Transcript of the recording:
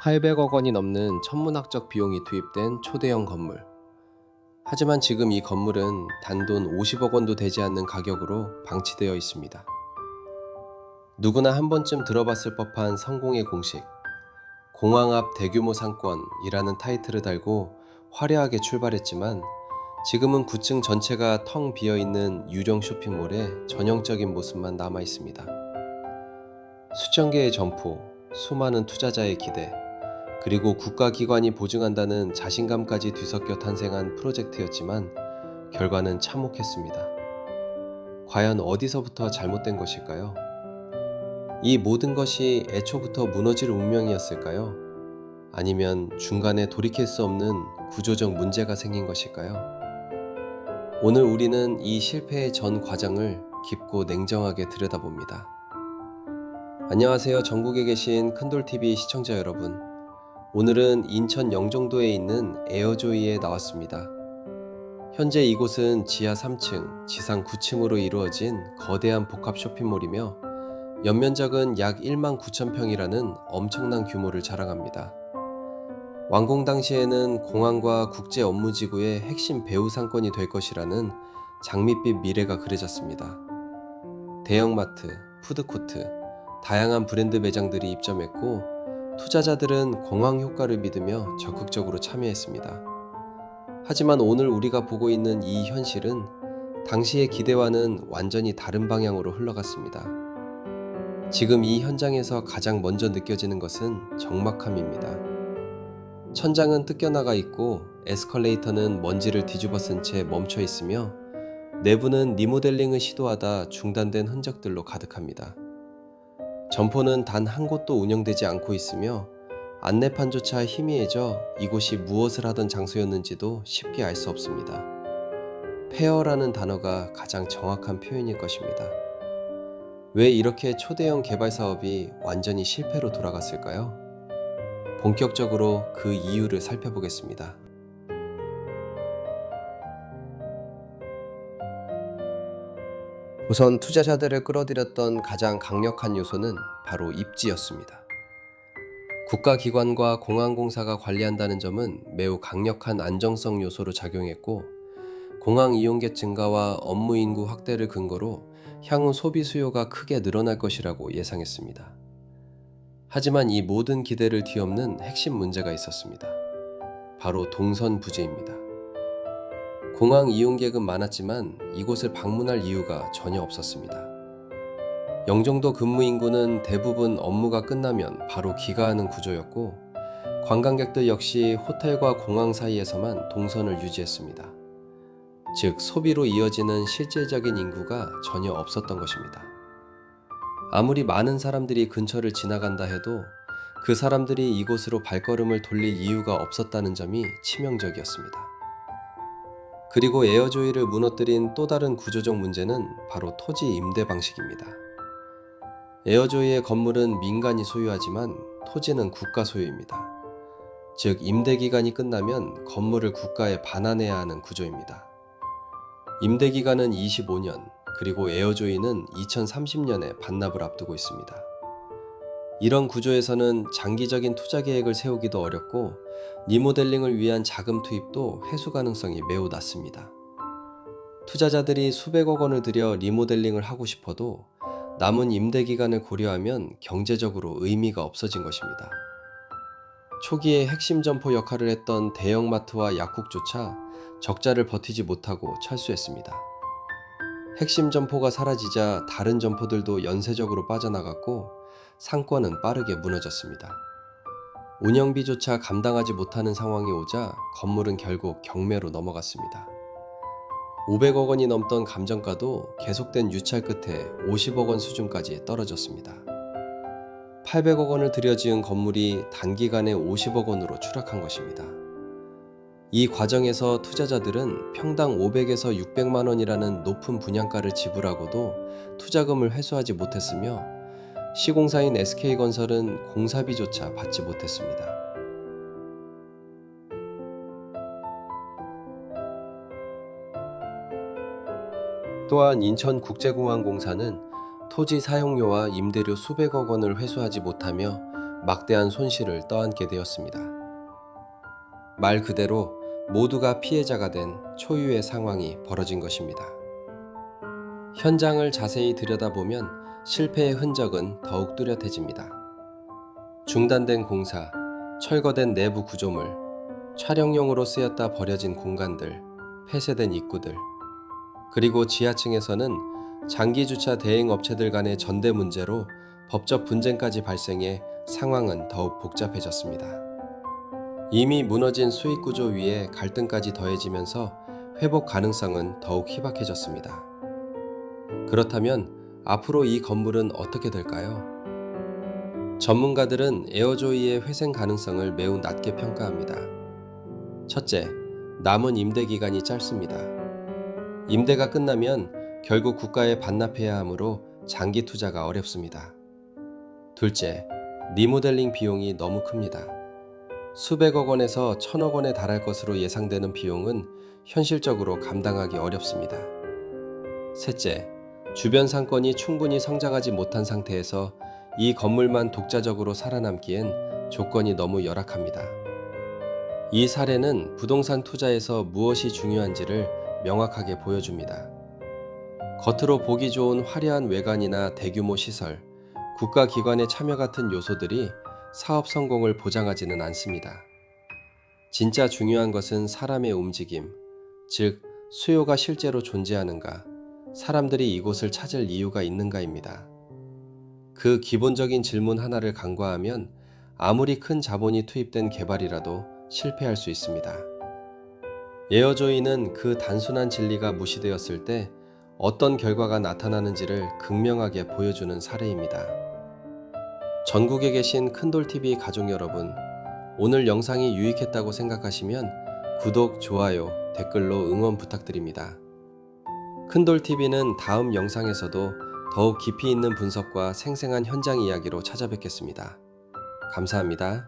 800억 원이 넘는 천문학적 비용이 투입된 초대형 건물. 하지만 지금 이 건물은 단돈 50억 원도 되지 않는 가격으로 방치되어 있습니다. 누구나 한 번쯤 들어봤을 법한 성공의 공식, 공항 앞 대규모 상권이라는 타이틀을 달고 화려하게 출발했지만 지금은 9층 전체가 텅 비어있는 유령 쇼핑몰의 전형적인 모습만 남아 있습니다. 수천 개의 점포, 수많은 투자자의 기대, 그리고 국가기관이 보증한다는 자신감까지 뒤섞여 탄생한 프로젝트였지만 결과는 참혹했습니다. 과연 어디서부터 잘못된 것일까요? 이 모든 것이 애초부터 무너질 운명이었을까요? 아니면 중간에 돌이킬 수 없는 구조적 문제가 생긴 것일까요? 오늘 우리는 이 실패의 전 과정을 깊고 냉정하게 들여다봅니다. 안녕하세요. 전국에 계신 큰돌TV 시청자 여러분. 오늘은 인천 영종도에 있는 에어조이에 나왔습니다. 현재 이곳은 지하 3층, 지상 9층으로 이루어진 거대한 복합 쇼핑몰이며 연면적은 약 1만 9천 평이라는 엄청난 규모를 자랑합니다. 완공 당시에는 공항과 국제 업무지구의 핵심 배후 상권이 될 것이라는 장밋빛 미래가 그려졌습니다. 대형마트, 푸드코트, 다양한 브랜드 매장들이 입점했고 투자자들은 공항 효과를 믿으며 적극적으로 참여했습니다. 하지만 오늘 우리가 보고 있는 이 현실은 당시의 기대와는 완전히 다른 방향으로 흘러갔습니다. 지금 이 현장에서 가장 먼저 느껴지는 것은 적막함입니다. 천장은 뜯겨나가 있고 에스컬레이터는 먼지를 뒤집어 쓴 채 멈춰 있으며 내부는 리모델링을 시도하다 중단된 흔적들로 가득합니다. 점포는 단 한 곳도 운영되지 않고 있으며 안내판조차 희미해져 이곳이 무엇을 하던 장소였는지도 쉽게 알 수 없습니다. 폐허라는 단어가 가장 정확한 표현일 것입니다. 왜 이렇게 초대형 개발 사업이 완전히 실패로 돌아갔을까요? 본격적으로 그 이유를 살펴보겠습니다. 우선 투자자들을 끌어들였던 가장 강력한 요소는 바로 입지였습니다. 국가기관과 공항공사가 관리한다는 점은 매우 강력한 안정성 요소로 작용했고 공항 이용객 증가와 업무 인구 확대를 근거로 향후 소비 수요가 크게 늘어날 것이라고 예상했습니다. 하지만 이 모든 기대를 뒤엎는 핵심 문제가 있었습니다. 바로 동선 부재입니다. 공항 이용객은 많았지만 이곳을 방문할 이유가 전혀 없었습니다. 영종도 근무 인구는 대부분 업무가 끝나면 바로 귀가하는 구조였고 관광객들 역시 호텔과 공항 사이에서만 동선을 유지했습니다. 즉 소비로 이어지는 실질적인 인구가 전혀 없었던 것입니다. 아무리 많은 사람들이 근처를 지나간다 해도 그 사람들이 이곳으로 발걸음을 돌릴 이유가 없었다는 점이 치명적이었습니다. 그리고 에어조이를 무너뜨린 또 다른 구조적 문제는 바로 토지 임대 방식입니다. 에어조이의 건물은 민간이 소유하지만 토지는 국가 소유입니다. 즉 임대 기간이 끝나면 건물을 국가에 반환해야 하는 구조입니다. 임대 기간은 25년, 그리고 에어조이는 2030년에 반납을 앞두고 있습니다. 이런 구조에서는 장기적인 투자 계획을 세우기도 어렵고 리모델링을 위한 자금 투입도 회수 가능성이 매우 낮습니다. 투자자들이 수백억 원을 들여 리모델링을 하고 싶어도 남은 임대 기간을 고려하면 경제적으로 의미가 없어진 것입니다. 초기에 핵심 점포 역할을 했던 대형마트와 약국조차 적자를 버티지 못하고 철수했습니다. 핵심 점포가 사라지자 다른 점포들도 연쇄적으로 빠져나갔고 상권은 빠르게 무너졌습니다. 운영비조차 감당하지 못하는 상황이 오자 건물은 결국 경매로 넘어갔습니다. 500억 원이 넘던 감정가도 계속된 유찰 끝에 50억 원 수준까지 떨어졌습니다. 800억 원을 들여 지은 건물이 단기간에 50억 원으로 추락한 것입니다. 이 과정에서 투자자들은 평당 500에서 600만 원이라는 높은 분양가를 지불하고도 투자금을 회수하지 못했으며 시공사인 SK건설은 공사비조차 받지 못했습니다. 또한 인천국제공항공사는 토지 사용료와 임대료 수백억 원을 회수하지 못하며 막대한 손실을 떠안게 되었습니다. 말 그대로 모두가 피해자가 된 초유의 상황이 벌어진 것입니다. 현장을 자세히 들여다보면 실패의 흔적은 더욱 뚜렷해집니다. 중단된 공사, 철거된 내부 구조물, 촬영용으로 쓰였다 버려진 공간들, 폐쇄된 입구들, 그리고 지하층에서는 장기주차 대행업체들 간의 전대 문제로 법적 분쟁까지 발생해 상황은 더욱 복잡해졌습니다. 이미 무너진 수익구조 위에 갈등까지 더해지면서 회복 가능성은 더욱 희박해졌습니다. 그렇다면 앞으로 이 건물은 어떻게 될까요? 전문가들은 에어조이의 회생 가능성을 매우 낮게 평가합니다. 첫째, 남은 임대 기간이 짧습니다. 임대가 끝나면 결국 국가에 반납해야 하므로 장기 투자가 어렵습니다. 둘째, 리모델링 비용이 너무 큽니다. 수백억 원에서 천억 원에 달할 것으로 예상되는 비용은 현실적으로 감당하기 어렵습니다. 셋째, 주변 상권이 충분히 성장하지 못한 상태에서 이 건물만 독자적으로 살아남기엔 조건이 너무 열악합니다. 이 사례는 부동산 투자에서 무엇이 중요한지를 명확하게 보여줍니다. 겉으로 보기 좋은 화려한 외관이나 대규모 시설, 국가기관의 참여 같은 요소들이 사업 성공을 보장하지는 않습니다. 진짜 중요한 것은 사람의 움직임, 즉 수요가 실제로 존재하는가, 사람들이 이곳을 찾을 이유가 있는가입니다. 그 기본적인 질문 하나를 간과하면 아무리 큰 자본이 투입된 개발이라도 실패할 수 있습니다. 에어조이는 그 단순한 진리가 무시되었을 때 어떤 결과가 나타나는지를 극명하게 보여주는 사례입니다. 전국에 계신 큰돌TV 가족 여러분, 오늘 영상이 유익했다고 생각하시면 구독, 좋아요, 댓글로 응원 부탁드립니다. 큰돌TV는 다음 영상에서도 더욱 깊이 있는 분석과 생생한 현장 이야기로 찾아뵙겠습니다. 감사합니다.